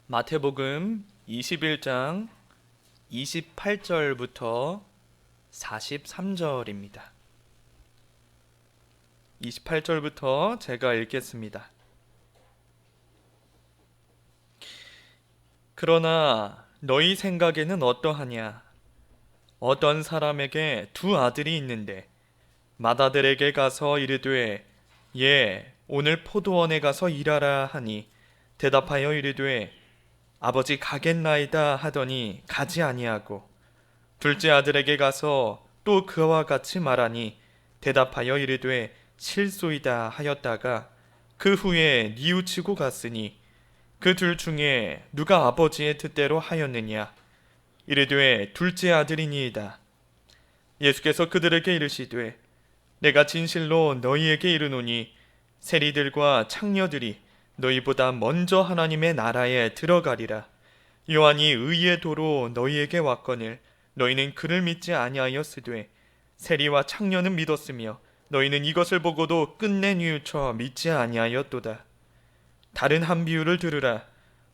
마태복음 21장 28절부터 43절입니다. 28절부터 제가 읽겠습니다. 그러나 너희 생각에는 어떠하냐? 어떤 사람에게 두 아들이 있는데 맏아들에게 가서 이르되 오늘 포도원에 가서 일하라 하니 대답하여 이르되 아버지 가겠나이다 하더니 가지 아니하고 둘째 아들에게 가서 또 그와 같이 말하니 대답하여 이르되 실소이다 하였다가 그 후에 뉘우치고 갔으니 그 둘 중에 누가 아버지의 뜻대로 하였느냐? 이르되 둘째 아들이니이다. 예수께서 그들에게 이르시되 내가 진실로 너희에게 이르노니 세리들과 창녀들이 너희보다 먼저 하나님의 나라에 들어가리라. 요한이 의의 도로 너희에게 왔거늘 너희는 그를 믿지 아니하였으되 세리와 창녀는 믿었으며 너희는 이것을 보고도 끝내 뉘우쳐 믿지 아니하였도다. 다른 한 비유를 들으라.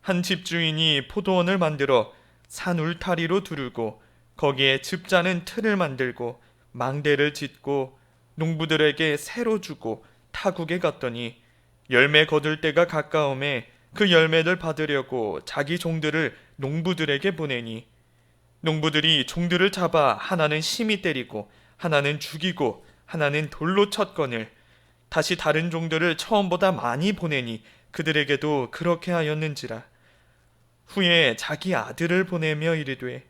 한 집주인이 포도원을 만들어 산 울타리로 두르고 거기에 즙자는 틀을 만들고 망대를 짓고 농부들에게 새로 주고 타국에 갔더니 열매 거둘 때가 가까움에 그 열매를 받으려고 자기 종들을 농부들에게 보내니 농부들이 종들을 잡아 하나는 심히 때리고 하나는 죽이고 하나는 돌로 쳤거늘 다시 다른 종들을 처음보다 많이 보내니 그들에게도 그렇게 하였는지라. 후에 자기 아들을 보내며 이르되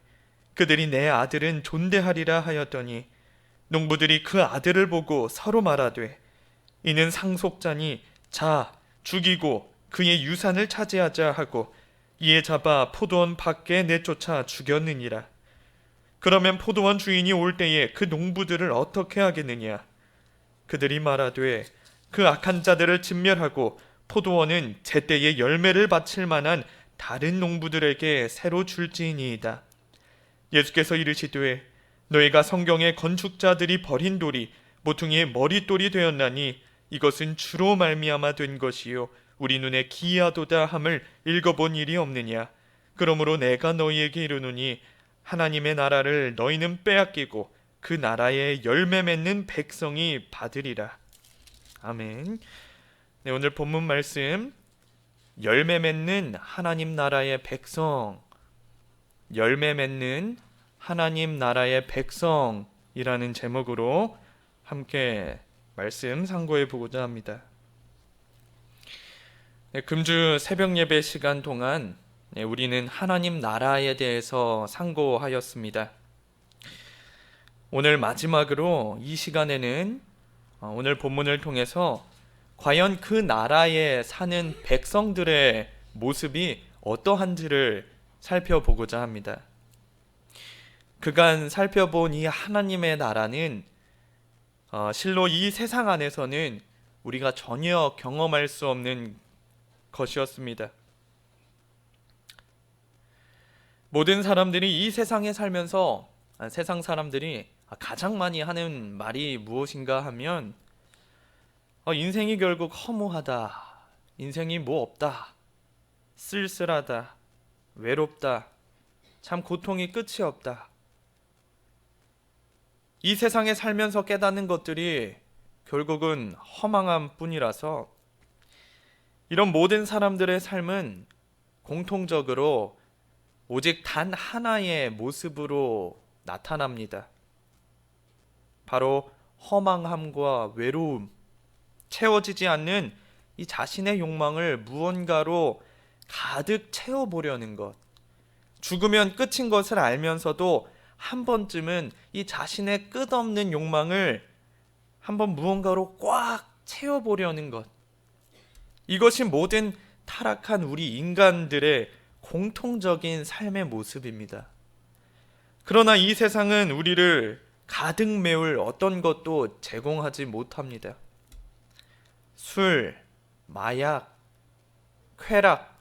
그들이 내 아들은 존대하리라 하였더니 농부들이 그 아들을 보고 서로 말하되 이는 상속자니 자 죽이고 그의 유산을 차지하자 하고 이에 잡아 포도원 밖에 내쫓아 죽였느니라. 그러면 포도원 주인이 올 때에 그 농부들을 어떻게 하겠느냐? 그들이 말하되 그 악한 자들을 진멸하고 포도원은 제때에 열매를 바칠 만한 다른 농부들에게 새로 줄지니이다. 예수께서 이르시되 너희가 성경의 건축자들이 버린 돌이 모퉁이의 머릿돌이 되었나니 이것은 주로 말미암아 된 것이요 우리 눈에 기이하도다 함을 읽어본 일이 없느냐? 그러므로 내가 너희에게 이르노니 하나님의 나라를 너희는 빼앗기고 그 나라의 열매 맺는 백성이 받으리라. 아멘. 네, 오늘 본문 말씀 열매 맺는 하나님 나라의 백성, 열매 맺는 하나님 나라의 백성이라는 제목으로 함께 말씀 상고해 보고자 합니다. 네, 금주 새벽 예배 시간 동안 우리는 하나님 나라에 대해서 상고하였습니다. 오늘 마지막으로 이 시간에는 오늘 본문을 통해서 과연 그 나라에 사는 백성들의 모습이 어떠한지를 살펴보고자 합니다. 그간 살펴본 이 하나님의 나라는 실로 이 세상 안에서는 우리가 전혀 경험할 수 없는 것이었습니다. 모든 사람들이 이 세상에 살면서 세상 사람들이 가장 많이 하는 말이 무엇인가 하면 인생이 결국 허무하다, 인생이 뭐 없다, 쓸쓸하다, 외롭다, 참 고통이 끝이 없다. 이 세상에 살면서 깨닫는 것들이 결국은 허망함 뿐이라서 이런 모든 사람들의 삶은 공통적으로 오직 단 하나의 모습으로 나타납니다. 바로 허망함과 외로움, 채워지지 않는 이 자신의 욕망을 무언가로 가득 채워보려는 것, 죽으면 끝인 것을 알면서도 한 번쯤은 이 자신의 끝없는 욕망을 한번 무언가로 꽉 채워보려는 것, 이것이 모든 타락한 우리 인간들의 공통적인 삶의 모습입니다. 그러나 이 세상은 우리를 가득 메울 어떤 것도 제공하지 못합니다. 술, 마약, 쾌락,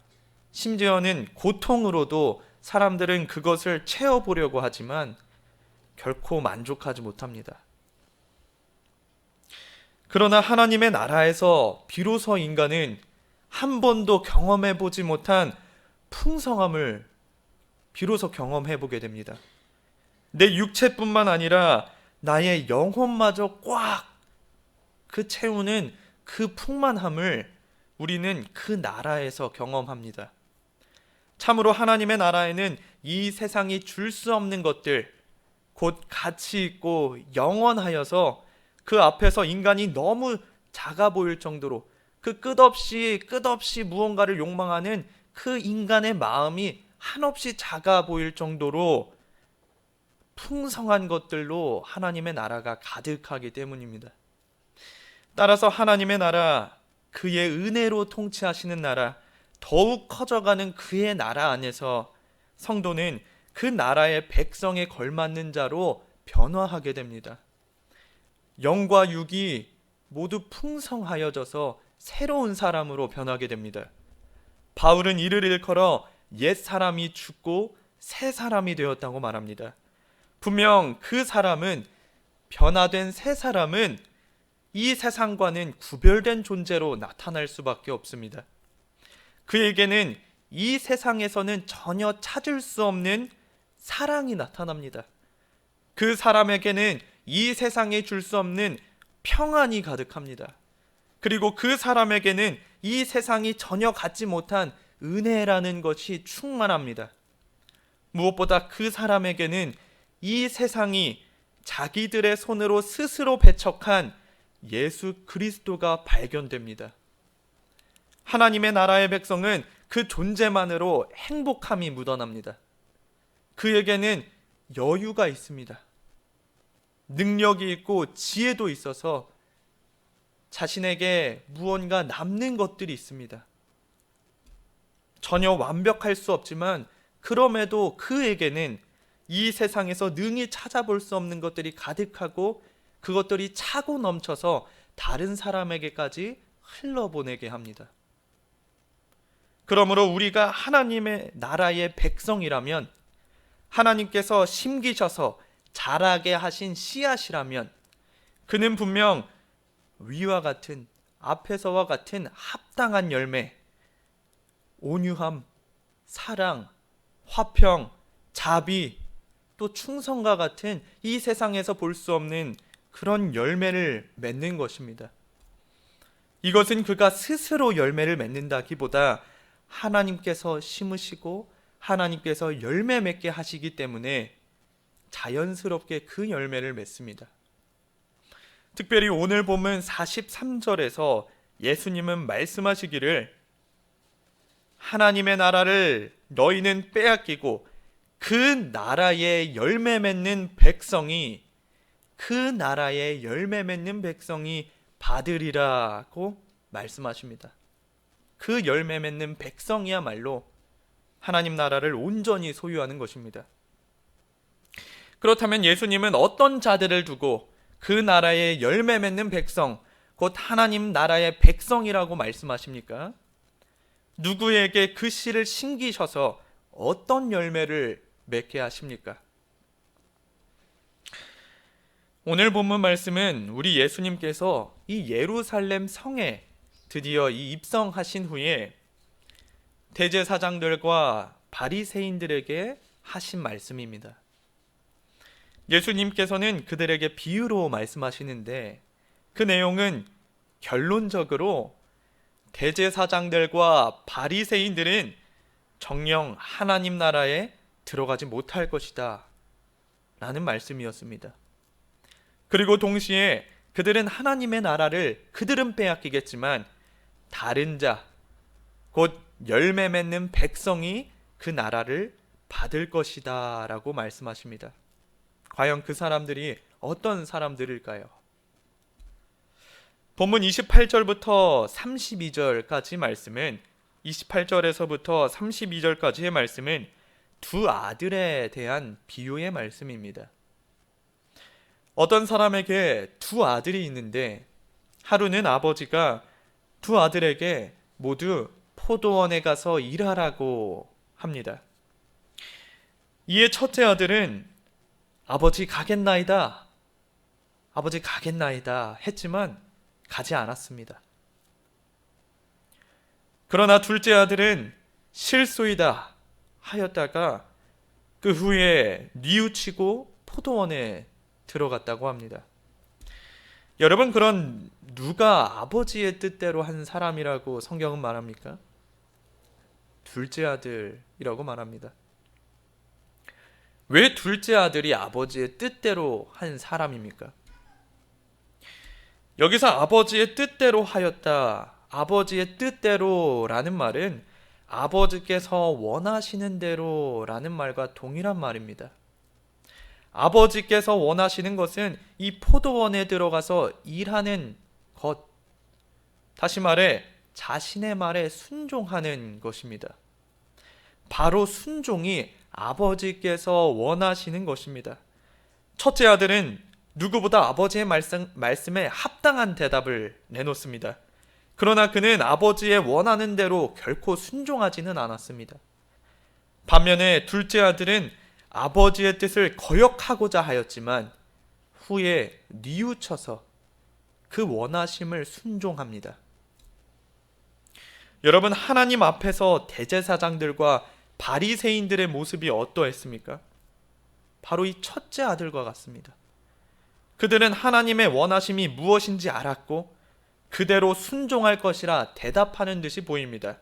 심지어는 고통으로도 사람들은 그것을 채워보려고 하지만 결코 만족하지 못합니다. 그러나 하나님의 나라에서 비로소 인간은 한 번도 경험해보지 못한 풍성함을 비로소 경험해 보게 됩니다. 내 육체뿐만 아니라 나의 영혼마저 꽉 그 채우는 그 풍만함을 우리는 그 나라에서 경험합니다. 참으로 하나님의 나라에는 이 세상이 줄 수 없는 것들, 곧 가치 있고 영원하여서 그 앞에서 인간이 너무 작아 보일 정도로 그 끝없이 무언가를 욕망하는 그 인간의 마음이 한없이 작아 보일 정도로 풍성한 것들로 하나님의 나라가 가득하기 때문입니다. 따라서 하나님의 나라, 그의 은혜로 통치하시는 나라, 더욱 커져가는 그의 나라 안에서 성도는 그 나라의 백성에 걸맞는 자로 변화하게 됩니다. 영과 육이 모두 풍성하여져서 새로운 사람으로 변하게 됩니다. 바울은 이를 일컬어 옛 사람이 죽고 새 사람이 되었다고 말합니다. 분명 그 사람은, 변화된 새 사람은 이 세상과는 구별된 존재로 나타날 수밖에 없습니다. 그에게는 이 세상에서는 전혀 찾을 수 없는 사랑이 나타납니다. 그 사람에게는 이 세상에 줄 수 없는 평안이 가득합니다. 그리고 그 사람에게는 이 세상이 전혀 갖지 못한 은혜라는 것이 충만합니다. 무엇보다 그 사람에게는 이 세상이 자기들의 손으로 스스로 배척한 예수 그리스도가 발견됩니다. 하나님의 나라의 백성은 그 존재만으로 행복함이 묻어납니다. 그에게는 여유가 있습니다. 능력이 있고 지혜도 있어서 자신에게 무언가 남는 것들이 있습니다. 전혀 완벽할 수 없지만 그럼에도 그에게는 이 세상에서 능히 찾아볼 수 없는 것들이 가득하고 그것들이 차고 넘쳐서 다른 사람에게까지 흘러보내게 합니다. 그러므로 우리가 하나님의 나라의 백성이라면, 하나님께서 심기셔서 자라게 하신 씨앗이라면 그는 분명 위와 같은, 앞에서와 같은 합당한 열매, 온유함, 사랑, 화평, 자비, 또 충성과 같은 이 세상에서 볼 수 없는 그런 열매를 맺는 것입니다. 이것은 그가 스스로 열매를 맺는다기보다 하나님께서 심으시고 하나님께서 열매 맺게 하시기 때문에 자연스럽게 그 열매를 맺습니다. 특별히 오늘 본문 43절에서 예수님은 말씀하시기를 하나님의 나라를 너희는 빼앗기고 그 나라의 열매 맺는 백성이, 그 나라의 열매 맺는 백성이 받으리라고 말씀하십니다. 그 열매 맺는 백성이야말로 하나님 나라를 온전히 소유하는 것입니다. 그렇다면 예수님은 어떤 자들을 두고 그 나라의 열매 맺는 백성, 곧 하나님 나라의 백성이라고 말씀하십니까? 누구에게 그 씨를 심기셔서 어떤 열매를 맺게 하십니까? 오늘 본문 말씀은 우리 예수님께서 이 예루살렘 성에 드디어 입성하신 후에 대제사장들과 바리새인들에게 하신 말씀입니다. 예수님께서는 그들에게 비유로 말씀하시는데 그 내용은 결론적으로 대제사장들과 바리새인들은 정녕 하나님 나라에 들어가지 못할 것이다 라는 말씀이었습니다. 그리고 동시에 그들은 하나님의 나라를 그들은 빼앗기겠지만 다른 자, 곧 열매 맺는 백성이 그 나라를 받을 것이다 라고 말씀하십니다. 과연 그 사람들이 어떤 사람들일까요? 본문 28절부터 32절까지 말씀은, 28절에서부터 32절까지의 말씀은 두 아들에 대한 비유의 말씀입니다. 어떤 사람에게 두 아들이 있는데 하루는 아버지가 두 아들에게 모두 포도원에 가서 일하라고 합니다. 이에 첫째 아들은 아버지 가겠나이다 했지만 가지 않았습니다. 그러나 둘째 아들은 실수이다 하였다가 그 후에 뉘우치고 포도원에 들어갔다고 합니다. 여러분, 그런 누가 아버지의 뜻대로 한 사람이라고 성경은 말합니까? 둘째 아들이라고 말합니다. 왜 둘째 아들이 아버지의 뜻대로 한 사람입니까? 여기서 아버지의 뜻대로 하였다, 아버지의 뜻대로라는 말은 아버지께서 원하시는 대로라는 말과 동일한 말입니다. 아버지께서 원하시는 것은 이 포도원에 들어가서 일하는 것, 다시 말해 자신의 말에 순종하는 것입니다. 바로 순종이 아버지께서 원하시는 것입니다. 첫째 아들은 누구보다 아버지의 말씀에 합당한 대답을 내놓습니다. 그러나 그는 아버지의 원하는 대로 결코 순종하지는 않았습니다. 반면에 둘째 아들은 아버지의 뜻을 거역하고자 하였지만 후에 뉘우쳐서 그 원하심을 순종합니다. 여러분, 하나님 앞에서 대제사장들과 바리새인들의 모습이 어떠했습니까? 바로 이 첫째 아들과 같습니다. 그들은 하나님의 원하심이 무엇인지 알았고 그대로 순종할 것이라 대답하는 듯이 보입니다.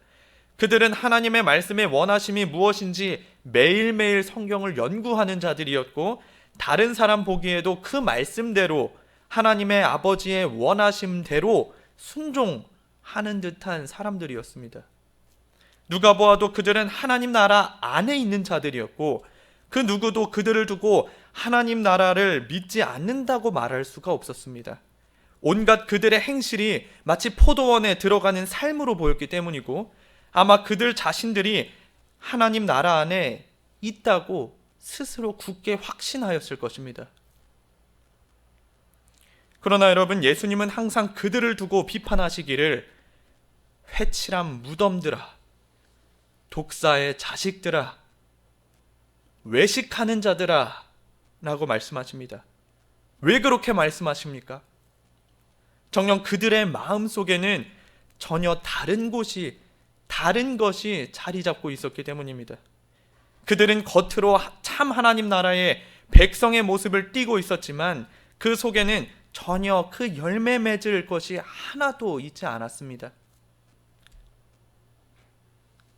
그들은 하나님의 말씀의 원하심이 무엇인지 매일매일 성경을 연구하는 자들이었고 다른 사람 보기에도 그 말씀대로 하나님의 아버지의 원하심대로 순종하는 듯한 사람들이었습니다. 누가 보아도 그들은 하나님 나라 안에 있는 자들이었고 그 누구도 그들을 두고 하나님 나라를 믿지 않는다고 말할 수가 없었습니다. 온갖 그들의 행실이 마치 포도원에 들어가는 삶으로 보였기 때문이고 아마 그들 자신들이 하나님 나라 안에 있다고 스스로 굳게 확신하였을 것입니다. 그러나 여러분, 예수님은 항상 그들을 두고 비판하시기를 회칠한 무덤들아, 독사의 자식들아, 외식하는 자들아 라고 말씀하십니다. 왜 그렇게 말씀하십니까? 정녕 그들의 마음속에는 전혀 다른 것이 자리 잡고 있었기 때문입니다. 그들은 겉으로 참 하나님 나라의 백성의 모습을 띠고 있었지만 그 속에는 전혀 그 열매 맺을 것이 하나도 있지 않았습니다.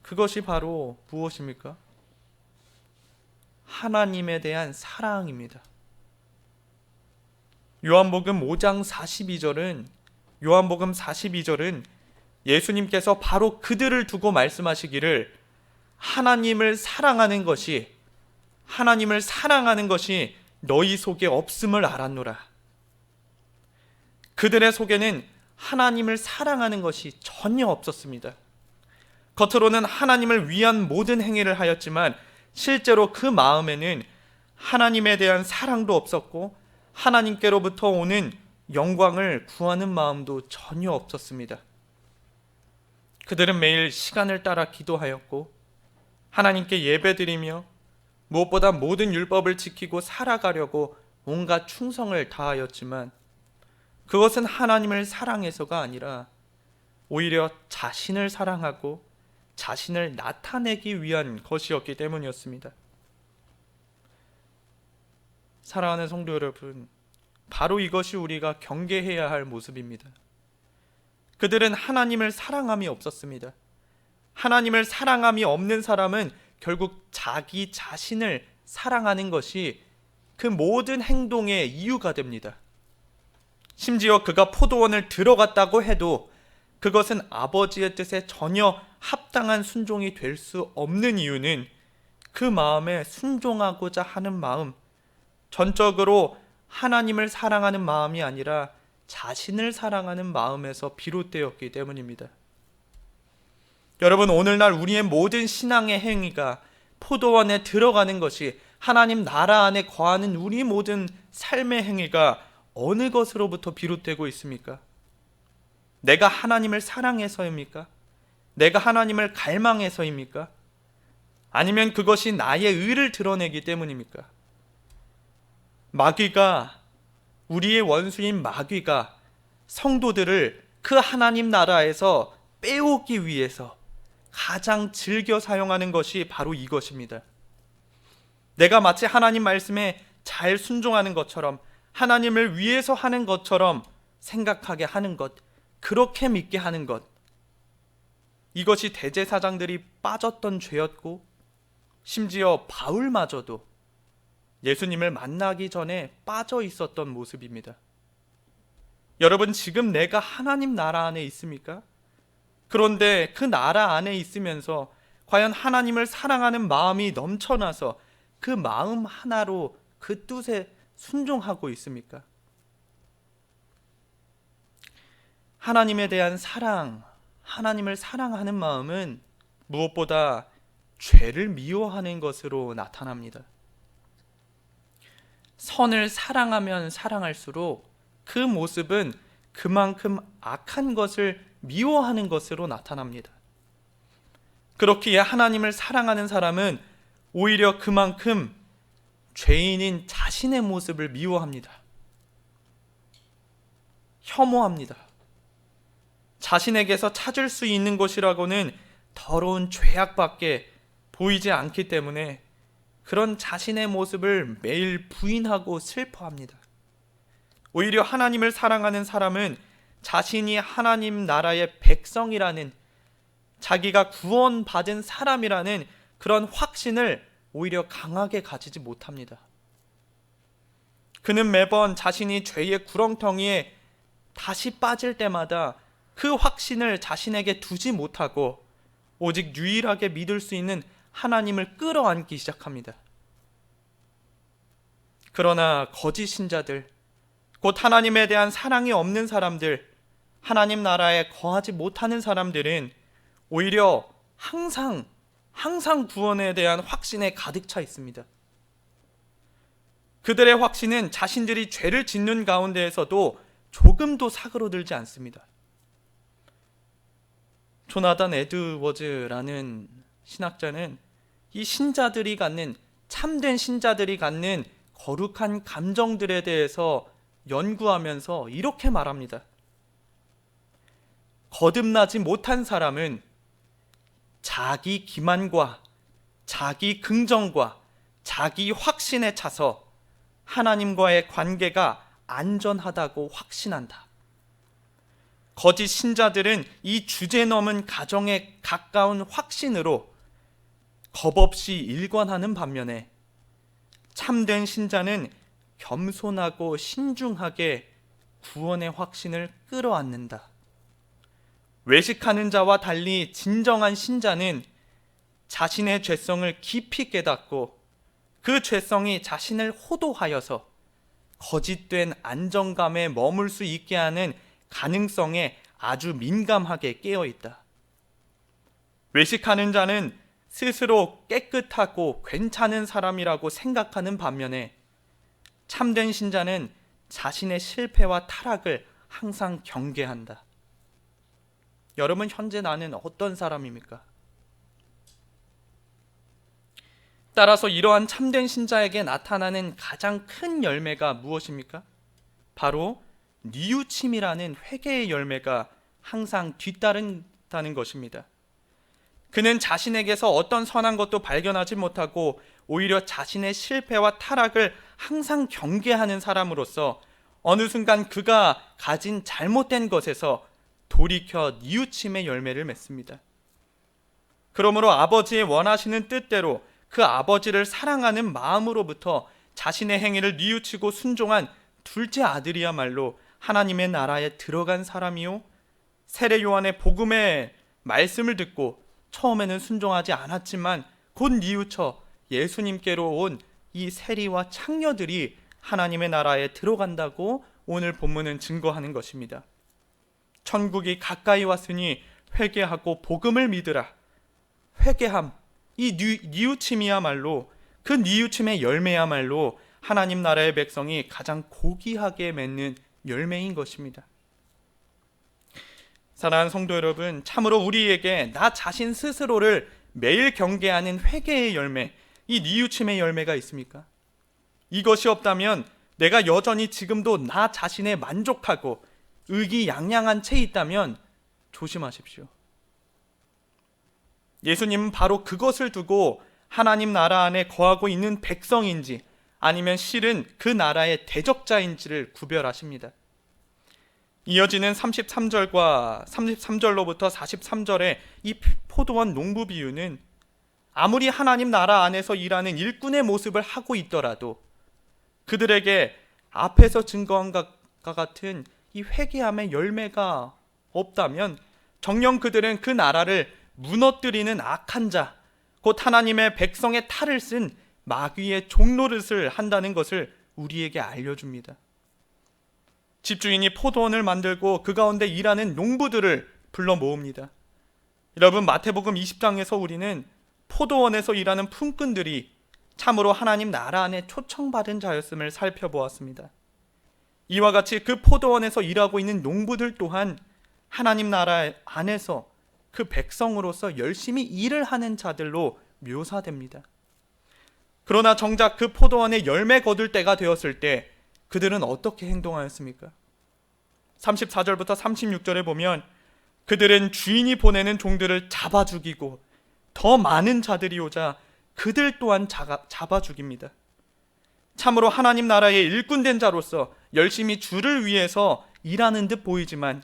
그것이 바로 무엇입니까? 하나님에 대한 사랑입니다. 요한복음 5장 42절은 예수님께서 바로 그들을 두고 말씀하시기를 하나님을 사랑하는 것이 너희 속에 없음을 알았노라. 그들의 속에는 하나님을 사랑하는 것이 전혀 없었습니다. 겉으로는 하나님을 위한 모든 행위를 하였지만 실제로 그 마음에는 하나님에 대한 사랑도 없었고 하나님께로부터 오는 영광을 구하는 마음도 전혀 없었습니다. 그들은 매일 시간을 따라 기도하였고 하나님께 예배드리며 무엇보다 모든 율법을 지키고 살아가려고 온갖 충성을 다하였지만 그것은 하나님을 사랑해서가 아니라 오히려 자신을 사랑하고 자신을 나타내기 위한 것이었기 때문이었습니다. 사랑하는 성도 여러분, 바로 이것이 우리가 경계해야 할 모습입니다. 그들은 하나님을 사랑함이 없었습니다. 하나님을 사랑함이 없는 사람은 결국 자기 자신을 사랑하는 것이 그 모든 행동의 이유가 됩니다. 심지어 그가 포도원을 들어갔다고 해도 그것은 아버지의 뜻에 전혀 합당한 순종이 될 수 없는 이유는 그 마음에 순종하고자 하는 마음, 전적으로 하나님을 사랑하는 마음이 아니라 자신을 사랑하는 마음에서 비롯되었기 때문입니다. 여러분, 오늘날 우리의 모든 신앙의 행위가 포도원에 들어가는 것이 하나님 나라 안에 거하는 우리 모든 삶의 행위가 어느 것으로부터 비롯되고 있습니까? 내가 하나님을 사랑해서입니까? 내가 하나님을 갈망해서입니까? 아니면 그것이 나의 의를 드러내기 때문입니까? 우리의 원수인 마귀가 성도들을 그 하나님 나라에서 빼오기 위해서 가장 즐겨 사용하는 것이 바로 이것입니다. 내가 마치 하나님 말씀에 잘 순종하는 것처럼, 하나님을 위해서 하는 것처럼 생각하게 하는 것, 그렇게 믿게 하는 것, 이것이 대제사장들이 빠졌던 죄였고, 심지어 바울마저도 예수님을 만나기 전에 빠져 있었던 모습입니다. 여러분, 지금 내가 하나님 나라 안에 있습니까? 그런데 그 나라 안에 있으면서 과연 하나님을 사랑하는 마음이 넘쳐나서 그 마음 하나로 그 뜻에 순종하고 있습니까? 하나님에 대한 사랑, 하나님을 사랑하는 마음은 무엇보다 죄를 미워하는 것으로 나타납니다. 선을 사랑하면 사랑할수록 그 모습은 그만큼 악한 것을 미워하는 것으로 나타납니다. 그렇기에 하나님을 사랑하는 사람은 오히려 그만큼 죄인인 자신의 모습을 미워합니다. 혐오합니다. 자신에게서 찾을 수 있는 것이라고는 더러운 죄악밖에 보이지 않기 때문에 그런 자신의 모습을 매일 부인하고 슬퍼합니다. 오히려 하나님을 사랑하는 사람은 자신이 하나님 나라의 백성이라는, 자기가 구원받은 사람이라는 그런 확신을 오히려 강하게 가지지 못합니다. 그는 매번 자신이 죄의 구렁텅이에 다시 빠질 때마다 그 확신을 자신에게 두지 못하고 오직 유일하게 믿을 수 있는 하나님을 끌어안기 시작합니다. 그러나 거짓 신자들, 곧 하나님에 대한 사랑이 없는 사람들, 하나님 나라에 거하지 못하는 사람들은 오히려 항상 구원에 대한 확신에 가득 차 있습니다. 그들의 확신은 자신들이 죄를 짓는 가운데에서도 조금도 사그러들지 않습니다. 조나단 에드워즈라는 신학자는 이 신자들이 갖는, 참된 신자들이 갖는 거룩한 감정들에 대해서 연구하면서 이렇게 말합니다. 거듭나지 못한 사람은 자기 기만과 자기 긍정과 자기 확신에 차서 하나님과의 관계가 안전하다고 확신한다. 거짓 신자들은 이 주제 넘은 가정에 가까운 확신으로 겁없이 일관하는 반면에 참된 신자는 겸손하고 신중하게 구원의 확신을 끌어안는다. 외식하는 자와 달리 진정한 신자는 자신의 죄성을 깊이 깨닫고 그 죄성이 자신을 호도하여서 거짓된 안정감에 머물 수 있게 하는 가능성에 아주 민감하게 깨어 있다. 외식하는 자는 스스로 깨끗하고 괜찮은 사람이라고 생각하는 반면에 참된 신자는 자신의 실패와 타락을 항상 경계한다. 여러분, 현재 나는 어떤 사람입니까? 따라서 이러한 참된 신자에게 나타나는 가장 큰 열매가 무엇입니까? 바로 뉘우침이라는 회개의 열매가 항상 뒤따른다는 것입니다. 그는 자신에게서 어떤 선한 것도 발견하지 못하고 오히려 자신의 실패와 타락을 항상 경계하는 사람으로서 어느 순간 그가 가진 잘못된 것에서 돌이켜 뉘우침의 열매를 맺습니다. 그러므로 아버지의 원하시는 뜻대로 그 아버지를 사랑하는 마음으로부터 자신의 행위를 뉘우치고 순종한 둘째 아들이야말로 하나님의 나라에 들어간 사람이요, 세례 요한의 복음의 말씀을 듣고 처음에는 순종하지 않았지만 곧 뉘우쳐 예수님께로 온 이 세리와 창녀들이 하나님의 나라에 들어간다고 오늘 본문은 증거하는 것입니다. 천국이 가까이 왔으니 회개하고 복음을 믿으라. 회개함, 이 뉘우침이야말로, 그 뉘우침의 열매야말로 하나님 나라의 백성이 가장 고귀하게 맺는 열매인 것입니다. 사랑하는 성도 여러분, 참으로 우리에게 나 자신 스스로를 매일 경계하는 회개의 열매, 이 뉘우침의 열매가 있습니까? 이것이 없다면 내가 여전히 지금도 나 자신에 만족하고 의기양양한 채 있다면 조심하십시오. 예수님은 바로 그것을 두고 하나님 나라 안에 거하고 있는 백성인지 아니면 실은 그 나라의 대적자인지를 구별하십니다. 이어지는 33절과 33절로부터 43절의 이 포도원 농부 비유는 아무리 하나님 나라 안에서 일하는 일꾼의 모습을 하고 있더라도 그들에게 앞에서 증거한 것과 같은 이 회개함의 열매가 없다면 정녕 그들은 그 나라를 무너뜨리는 악한 자, 곧 하나님의 백성의 탈을 쓴 마귀의 종노릇을 한다는 것을 우리에게 알려줍니다. 집주인이 포도원을 만들고 그 가운데 일하는 농부들을 불러 모읍니다. 여러분, 마태복음 20장에서 우리는 포도원에서 일하는 품꾼들이 참으로 하나님 나라 안에 초청받은 자였음을 살펴보았습니다. 이와 같이 그 포도원에서 일하고 있는 농부들 또한 하나님 나라 안에서 그 백성으로서 열심히 일을 하는 자들로 묘사됩니다. 그러나 정작 그 포도원에 열매 거둘 때가 되었을 때 그들은 어떻게 행동하였습니까? 34절부터 36절에 보면 그들은 주인이 보내는 종들을 잡아 죽이고 더 많은 자들이 오자 그들 또한 잡아 죽입니다. 참으로 하나님 나라의 일꾼된 자로서 열심히 주를 위해서 일하는 듯 보이지만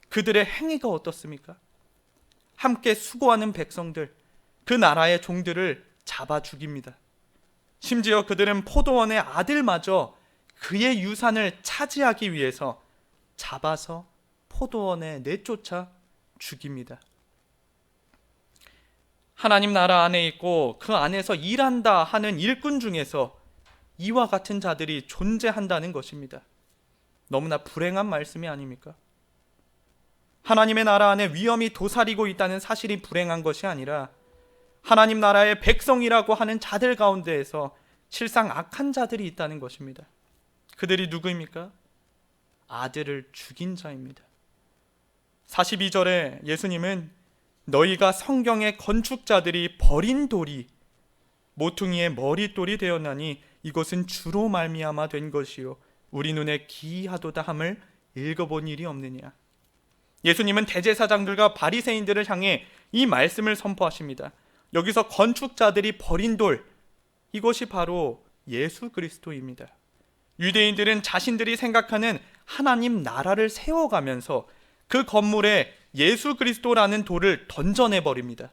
그들의 행위가 어떻습니까? 함께 수고하는 백성들, 그 나라의 종들을 잡아 죽입니다. 심지어 그들은 포도원의 아들마저 그의 유산을 차지하기 위해서 잡아서 포도원에 내쫓아 죽입니다. 하나님 나라 안에 있고 그 안에서 일한다 하는 일꾼 중에서 이와 같은 자들이 존재한다는 것입니다. 너무나 불행한 말씀이 아닙니까? 하나님의 나라 안에 위험이 도사리고 있다는 사실이 불행한 것이 아니라 하나님 나라의 백성이라고 하는 자들 가운데에서 실상 악한 자들이 있다는 것입니다. 그들이 누구입니까? 아들을 죽인 자입니다. 42절에 예수님은 너희가 성경의 건축자들이 버린 돌이 모퉁이의 머릿돌이 되었나니 이것은 주로 말미암아 된 것이요 우리 눈에 기이하도다 함을 읽어본 일이 없느냐. 예수님은 대제사장들과 바리새인들을 향해 이 말씀을 선포하십니다. 여기서 건축자들이 버린 돌, 이것이 바로 예수 그리스도입니다. 유대인들은 자신들이 생각하는 하나님 나라를 세워가면서 그 건물에 예수 그리스도라는 돌을 던져내버립니다.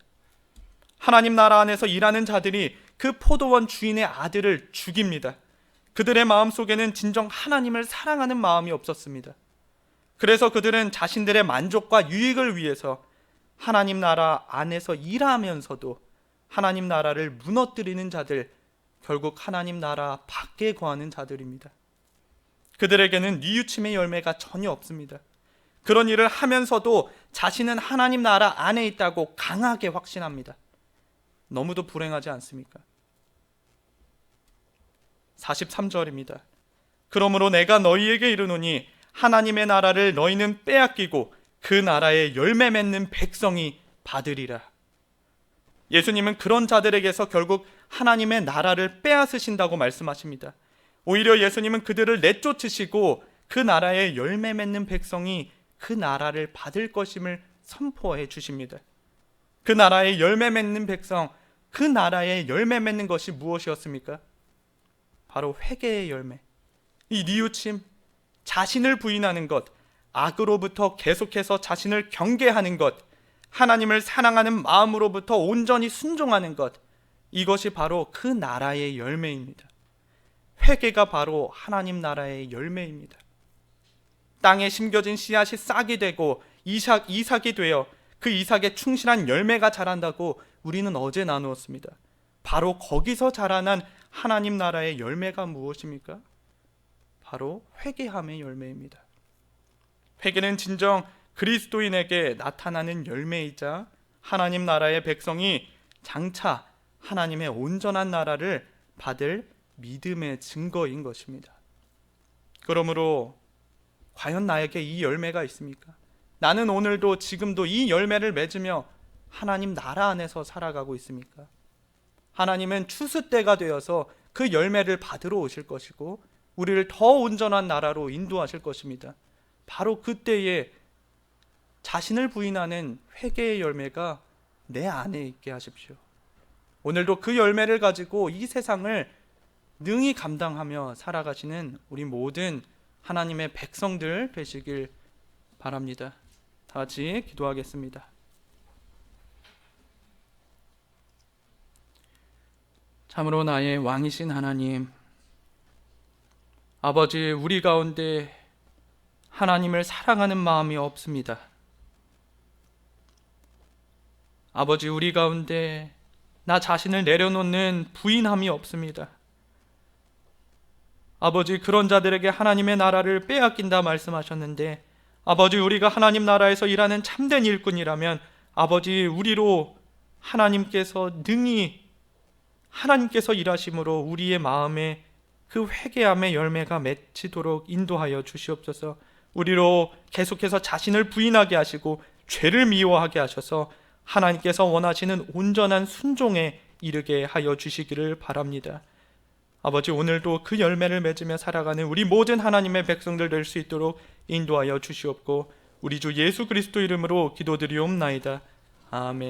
하나님 나라 안에서 일하는 자들이 그 포도원 주인의 아들을 죽입니다. 그들의 마음속에는 진정 하나님을 사랑하는 마음이 없었습니다. 그래서 그들은 자신들의 만족과 유익을 위해서 하나님 나라 안에서 일하면서도 하나님 나라를 무너뜨리는 자들, 결국 하나님 나라 밖에 거하는 자들입니다. 그들에게는 뉘우침의 열매가 전혀 없습니다. 그런 일을 하면서도 자신은 하나님 나라 안에 있다고 강하게 확신합니다. 너무도 불행하지 않습니까? 43절입니다. 그러므로 내가 너희에게 이르노니 하나님의 나라를 너희는 빼앗기고 그 나라의 열매 맺는 백성이 받으리라. 예수님은 그런 자들에게서 결국 하나님의 나라를 빼앗으신다고 말씀하십니다. 오히려 예수님은 그들을 내쫓으시고 그 나라의 열매 맺는 백성이 그 나라를 받을 것임을 선포해 주십니다. 그 나라의 열매 맺는 백성, 그 나라의 열매 맺는 것이 무엇이었습니까? 바로 회개의 열매, 이 뉘우침, 자신을 부인하는 것, 악으로부터 계속해서 자신을 경계하는 것, 하나님을 사랑하는 마음으로부터 온전히 순종하는 것, 이것이 바로 그 나라의 열매입니다. 회개가 바로 하나님 나라의 열매입니다. 땅에 심겨진 씨앗이 싹이 되고 이삭이 되어 그 이삭에 충실한 열매가 자란다고 우리는 어제 나누었습니다. 바로 거기서 자라난 하나님 나라의 열매가 무엇입니까? 바로 회개함의 열매입니다. 회개는 진정 그리스도인에게 나타나는 열매이자 하나님 나라의 백성이 장차 하나님의 온전한 나라를 받을 믿음의 증거인 것입니다. 그러므로 과연 나에게 이 열매가 있습니까? 나는 오늘도 지금도 이 열매를 맺으며 하나님 나라 안에서 살아가고 있습니까? 하나님은 추수 때가 되어서 그 열매를 받으러 오실 것이고 우리를 더 온전한 나라로 인도하실 것입니다. 바로 그때에 자신을 부인하는 회개의 열매가 내 안에 있게 하십시오. 오늘도 그 열매를 가지고 이 세상을 능히 감당하며 살아가시는 우리 모든 하나님의 백성들 되시길 바랍니다. 다 같이 기도하겠습니다. 참으로 나의 왕이신 하나님, 아버지, 우리 가운데 하나님을 사랑하는 마음이 없습니다. 아버지, 우리 가운데 나 자신을 내려놓는 부인함이 없습니다. 아버지, 그런 자들에게 하나님의 나라를 빼앗긴다 말씀하셨는데, 아버지, 우리가 하나님 나라에서 일하는 참된 일꾼이라면 아버지, 우리로 하나님께서 능히 하나님께서 일하심으로 우리의 마음에 그 회개함의 열매가 맺히도록 인도하여 주시옵소서. 우리로 계속해서 자신을 부인하게 하시고 죄를 미워하게 하셔서 하나님께서 원하시는 온전한 순종에 이르게 하여 주시기를 바랍니다. 아버지, 오늘도 그 열매를 맺으며 살아가는 우리 모든 하나님의 백성들 될 수 있도록 인도하여 주시옵고 우리 주 예수 그리스도 이름으로 기도드리옵나이다. 아멘.